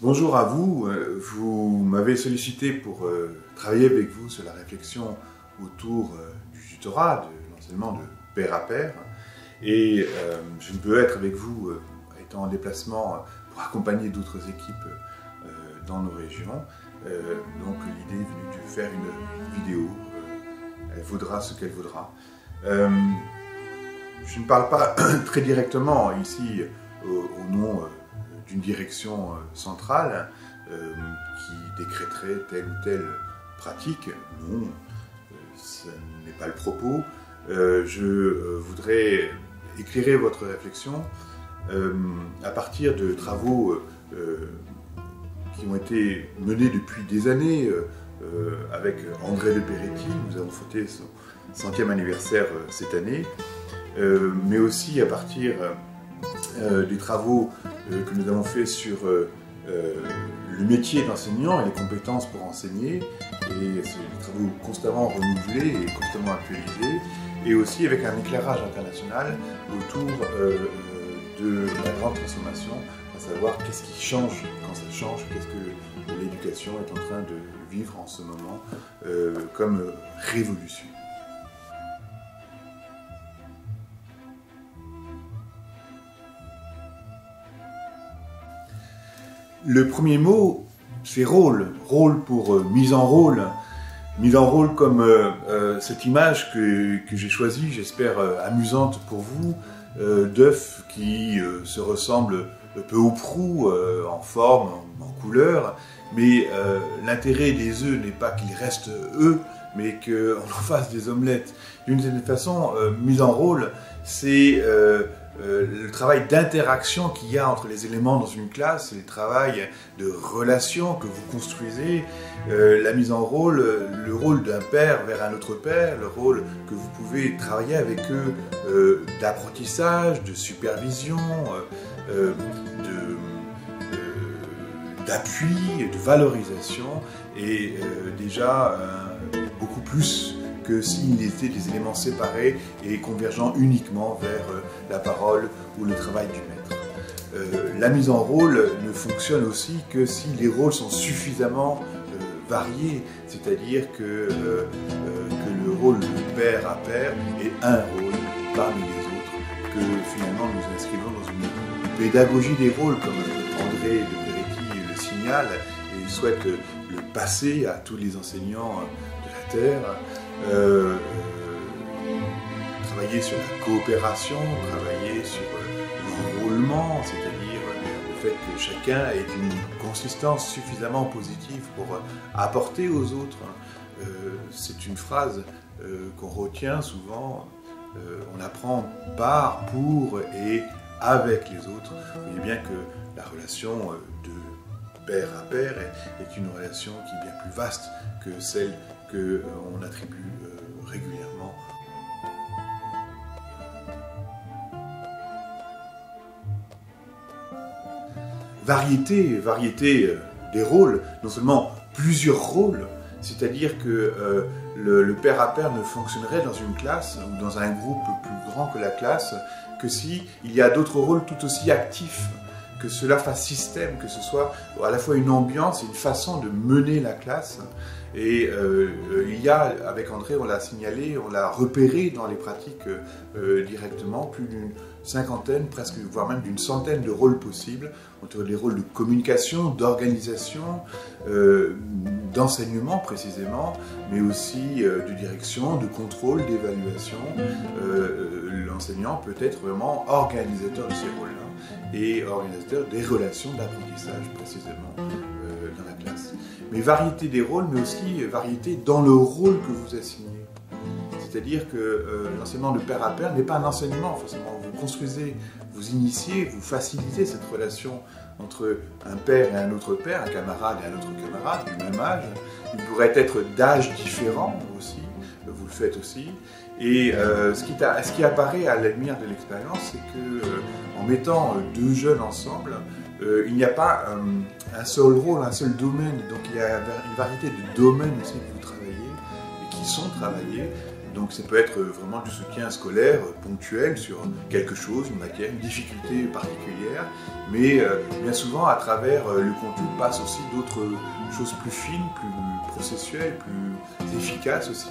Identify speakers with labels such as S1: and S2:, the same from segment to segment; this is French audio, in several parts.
S1: Bonjour à vous, vous m'avez sollicité pour travailler avec vous sur la réflexion autour du tutorat, de l'enseignement de pair à pair. Et je ne peux être avec vous étant en déplacement pour accompagner d'autres équipes dans nos régions. Donc l'idée est venue de faire une vidéo, elle vaudra ce qu'elle vaudra. Je ne parle pas très directement ici au nom d'une direction centrale qui décréterait telle ou telle pratique. Non, ce n'est pas le propos. Je voudrais éclairer votre réflexion à partir de travaux qui ont été menés depuis des années avec André de Peretti. Nous avons fêté son 100e anniversaire cette année, mais aussi à partir des travaux que nous avons faits sur le métier d'enseignant et les compétences pour enseigner, et c'est des travaux constamment renouvelés et constamment actualisés, et aussi avec un éclairage international autour de la grande transformation, à savoir qu'est-ce qui change quand ça change, qu'est-ce que l'éducation est en train de vivre en ce moment comme révolution. Le premier mot, c'est rôle. Rôle pour mise en rôle. Mise en rôle comme cette image que j'ai choisie, j'espère amusante pour vous, d'œufs qui se ressemblent peu ou prou en forme, en couleur, mais l'intérêt des œufs n'est pas qu'ils restent œufs, mais qu'on en fasse des omelettes. D'une certaine façon, mise en rôle, c'est le travail d'interaction qu'il y a entre les éléments dans une classe, c'est le travail de relation que vous construisez, la mise en rôle, le rôle d'un père vers un autre père, le rôle que vous pouvez travailler avec eux d'apprentissage, de supervision, d'appui, de valorisation, et déjà beaucoup plus que s'ils étaient des éléments séparés et convergeant uniquement vers la parole ou le travail du maître. La mise en rôle ne fonctionne aussi que si les rôles sont suffisamment variés, c'est-à-dire que le rôle de pair à pair est un rôle parmi les autres, que finalement nous inscrivons dans une pédagogie des rôles, comme André de Peretti le signale, et il souhaite le passer à tous les enseignants de la Terre. Travailler sur la coopération, travailler sur l'enrôlement, c'est-à-dire le fait que chacun ait une consistance suffisamment positive pour apporter aux autres. C'est une phrase qu'on retient souvent, on apprend par, pour et avec les autres. Vous voyez bien que la relation de pair à pair est une relation qui est bien plus vaste que celle qu'on attribue régulièrement. Variété des rôles, non seulement plusieurs rôles, c'est-à-dire que le pair à pair ne fonctionnerait dans une classe ou dans un groupe plus grand que la classe que s'il y a d'autres rôles tout aussi actifs, que cela fasse système, que ce soit à la fois une ambiance et une façon de mener la classe. Et il y a, avec André, on l'a signalé, on l'a repéré dans les pratiques directement, plus d'une cinquantaine, presque, voire même d'une centaine de rôles possibles, entre les rôles de communication, d'organisation, d'enseignement précisément, mais aussi de direction, de contrôle, d'évaluation. L'enseignant peut être vraiment organisateur de ces rôles-là et organisateur des relations d'apprentissage précisément dans la classe. Mais variété des rôles, mais aussi variété dans le rôle que vous assignez. C'est-à-dire que l'enseignement de pair à pair n'est pas un enseignement, forcément. Vous construisez, vous initiez, vous facilitez cette relation entre un père et un autre père, un camarade et un autre camarade du même âge. Il pourrait être d'âge différent aussi, vous le faites aussi. Et ce qui apparaît à la lumière de l'expérience, c'est que en mettant deux jeunes ensemble, il n'y a pas un seul rôle, un seul domaine. Donc il y a une variété de domaines aussi que vous travaillez et qui sont travaillés Donc ça peut être vraiment du soutien scolaire ponctuel sur quelque chose, une matière, une difficulté particulière, mais bien souvent à travers le contenu passent aussi d'autres choses plus fines, plus processuelles, plus efficaces aussi,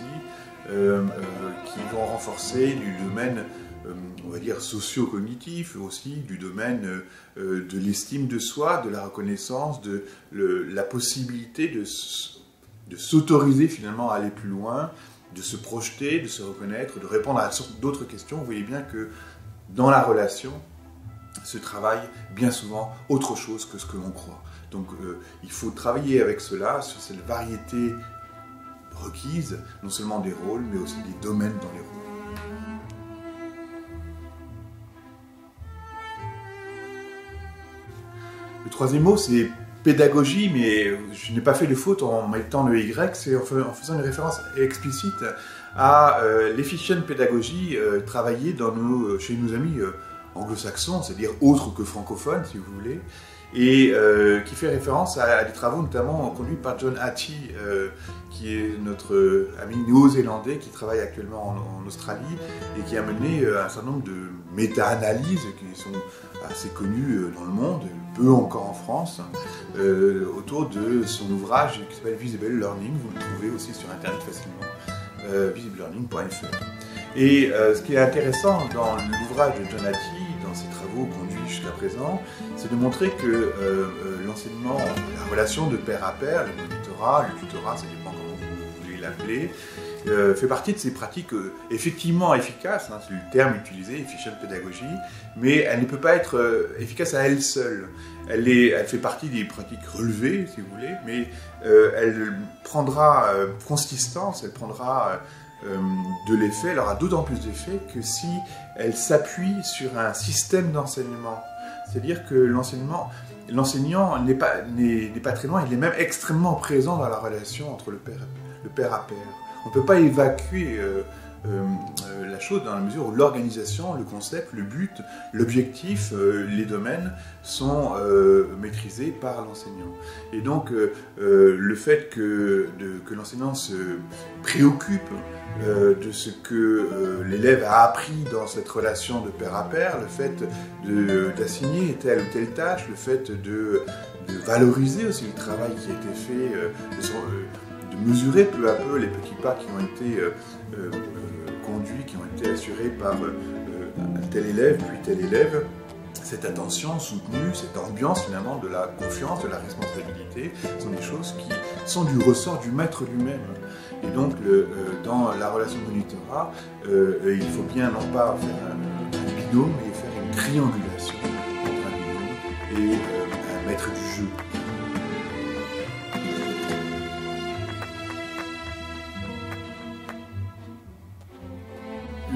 S1: qui vont renforcer du domaine, on va dire, socio-cognitif, aussi du domaine de l'estime de soi, de la reconnaissance, de la possibilité de s'autoriser finalement à aller plus loin, de se projeter, de se reconnaître, de répondre à d'autres questions. Vous voyez bien que dans la relation se travaille bien souvent autre chose que ce que l'on croit. Donc il faut travailler avec cela, sur cette variété requise, non seulement des rôles, mais aussi des domaines dans les rôles. Le troisième mot, c'est pédagogie, mais je n'ai pas fait de faute en mettant le Y, c'est en faisant une référence explicite à l'efficient pédagogie travaillée chez nos amis anglo-saxons, c'est-à-dire autres que francophones, si vous voulez, et qui fait référence à des travaux notamment conduits par John Hattie, qui est notre ami néo-zélandais qui travaille actuellement en Australie et qui a mené un certain nombre de méta-analyses qui sont assez connues dans le monde, peu encore en France, autour de son ouvrage qui s'appelle Visible Learning. Vous le trouvez aussi sur internet facilement, visiblelearning.fr. Et ce qui est intéressant dans l'ouvrage de John Hattie, dans ses travaux conduits jusqu'à présent, c'est de montrer que l'enseignement, la relation de pair à pair, le monitorat, le tutorat, ça dépend comment vous voulez l'appeler, fait partie de ces pratiques effectivement efficaces, hein, c'est le terme utilisé, efficient pédagogie, mais elle ne peut pas être efficace à elle seule. Elle fait partie des pratiques relevées, si vous voulez, mais elle prendra consistance, elle prendra de l'effet, elle aura d'autant plus d'effet que si elle s'appuie sur un système d'enseignement. C'est-à-dire que l'enseignant n'est pas très loin, il est même extrêmement présent dans la relation entre le pair à pair. On ne peut pas évacuer la chose dans la mesure où l'organisation, le concept, le but, l'objectif, les domaines sont maîtrisés par l'enseignant. Et donc le fait que l'enseignant se préoccupe de ce que l'élève a appris dans cette relation de pair à pair, le fait d'assigner telle ou telle tâche, le fait de valoriser aussi le travail qui a été fait, de mesurer peu à peu les petits pas qui ont été conduits, qui ont été assurés par tel élève, puis tel élève. Cette attention soutenue, cette ambiance finalement de la confiance, de la responsabilité, sont des choses qui sont du ressort du maître lui-même. Et donc dans la relation de monitorat, il faut bien non pas faire un binôme, mais faire une triangulation entre un binôme et un maître du jeu.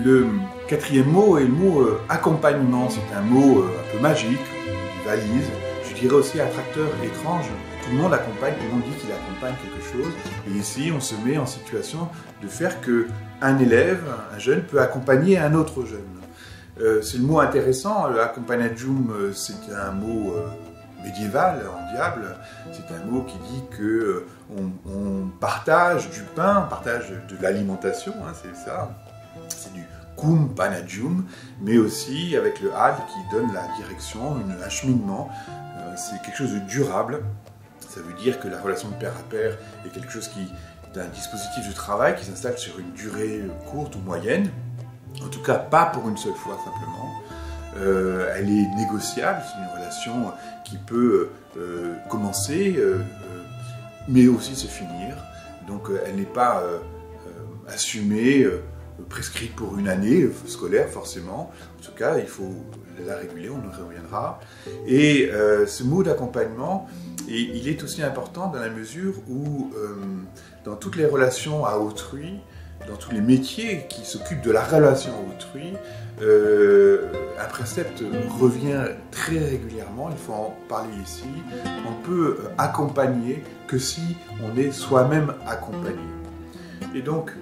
S1: Le quatrième mot est le mot accompagnement. C'est un mot un peu magique, une valise, je dirais aussi attracteur étrange. Tout le monde accompagne, tout le monde dit qu'il accompagne quelque chose. Et ici, on se met en situation de faire qu'un élève, un jeune, peut accompagner un autre jeune. C'est le mot intéressant. Accompagnadium, c'est un mot médiéval, en diable. C'est un mot qui dit qu'on partage du pain, on partage de l'alimentation, hein, c'est ça. C'est du cum panagium, mais aussi avec le ad qui donne la direction, un cheminement. C'est quelque chose de durable. Ça veut dire que la relation de pair à pair est quelque chose qui est un dispositif de travail qui s'installe sur une durée courte ou moyenne. En tout cas, pas pour une seule fois simplement. Elle est négociable, c'est une relation qui peut commencer, mais aussi se finir. Donc elle n'est pas assumée, prescrite pour une année scolaire forcément. En tout cas, il faut la réguler, on y reviendra. Et ce mot d'accompagnement, il est aussi important dans la mesure où dans toutes les relations à autrui, dans tous les métiers qui s'occupent de la relation à autrui, un précepte revient très régulièrement, il faut en parler ici. On peut accompagner que si on est soi-même accompagné. Et donc,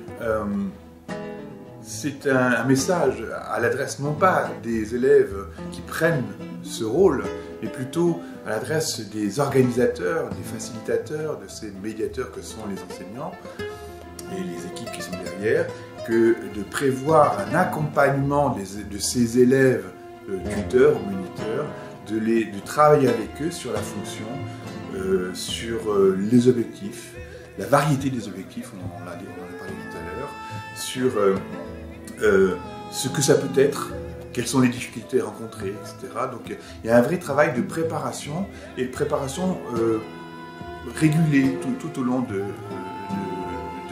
S1: c'est un message à l'adresse non pas des élèves qui prennent ce rôle, mais plutôt à l'adresse des organisateurs, des facilitateurs, de ces médiateurs que sont les enseignants, et les équipes qui sont derrière, que de prévoir un accompagnement de ces élèves tuteurs ou moniteurs, de travailler avec eux sur la fonction, sur les objectifs, la variété des objectifs, on en a parlé tout à l'heure, sur ce que ça peut être, quelles sont les difficultés rencontrées, etc. Donc il y a un vrai travail de préparation, et de préparation régulée tout au long de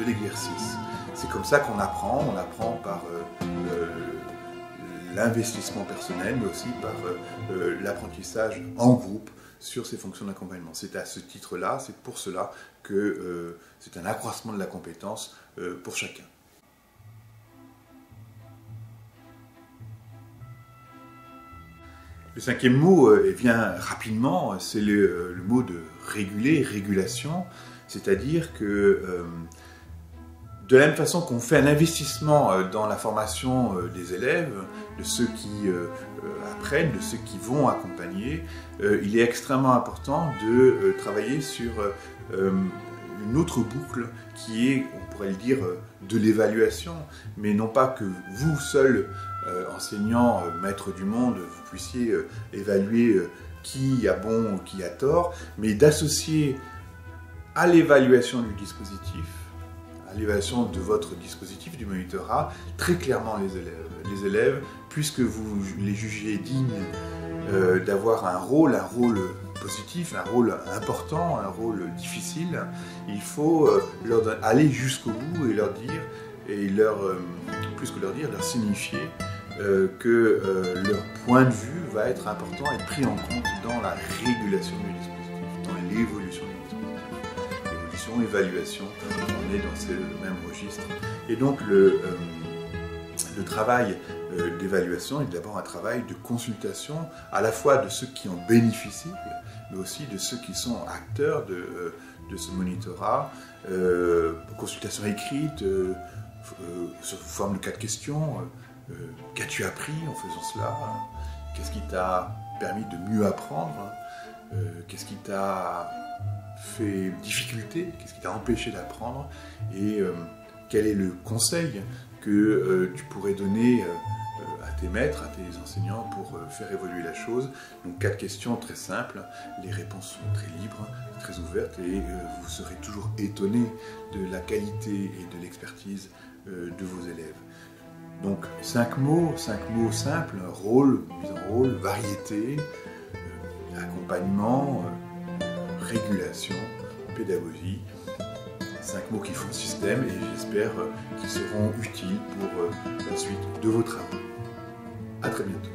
S1: l'exercice. C'est comme ça qu'on apprend, on apprend par l'investissement personnel, mais aussi par l'apprentissage en groupe sur ces fonctions d'accompagnement. C'est à ce titre-là, c'est pour cela que c'est un accroissement de la compétence pour chacun. Le cinquième mot vient rapidement, c'est le mot de réguler, régulation, c'est-à-dire que de la même façon qu'on fait un investissement dans la formation des élèves, de ceux qui apprennent, de ceux qui vont accompagner, il est extrêmement important de travailler sur une autre boucle qui est, on pourrait le dire, de l'évaluation, mais non pas que vous seul, enseignant, maître du monde, vous puissiez évaluer qui a bon ou qui a tort, mais d'associer à l'évaluation du dispositif, à l'évaluation de votre dispositif, du monitorat, très clairement les élèves. Les élèves, puisque vous les jugez dignes d'avoir un rôle positif, un rôle important, un rôle difficile, il faut aller jusqu'au bout et leur dire, plus que leur dire, leur signifier que leur point de vue va être important et pris en compte dans la régulation du dispositif, dans l'évolution du dispositif. Évolution, évaluation, on est dans ce même registre. Et donc le travail d'évaluation est d'abord un travail de consultation, à la fois de ceux qui en bénéficient, mais aussi de ceux qui sont acteurs de ce monitorat, consultation écrite, sous forme de 4 questions. Qu'as-tu appris en faisant cela? Qu'est-ce qui t'a permis de mieux apprendre? Qu'est-ce qui t'a fait difficulté? Qu'est-ce qui t'a empêché d'apprendre? Et quel est le conseil que tu pourrais donner à tes maîtres, à tes enseignants pour faire évoluer la chose? Donc 4 questions très simples, les réponses sont très libres, très ouvertes, et vous serez toujours étonné de la qualité et de l'expertise de vos élèves. Donc 5 mots simples: rôle, mise en rôle, variété, accompagnement, régulation, pédagogie. 5 mots qui font système, et j'espère qu'ils seront utiles pour la suite de vos travaux. À très bientôt.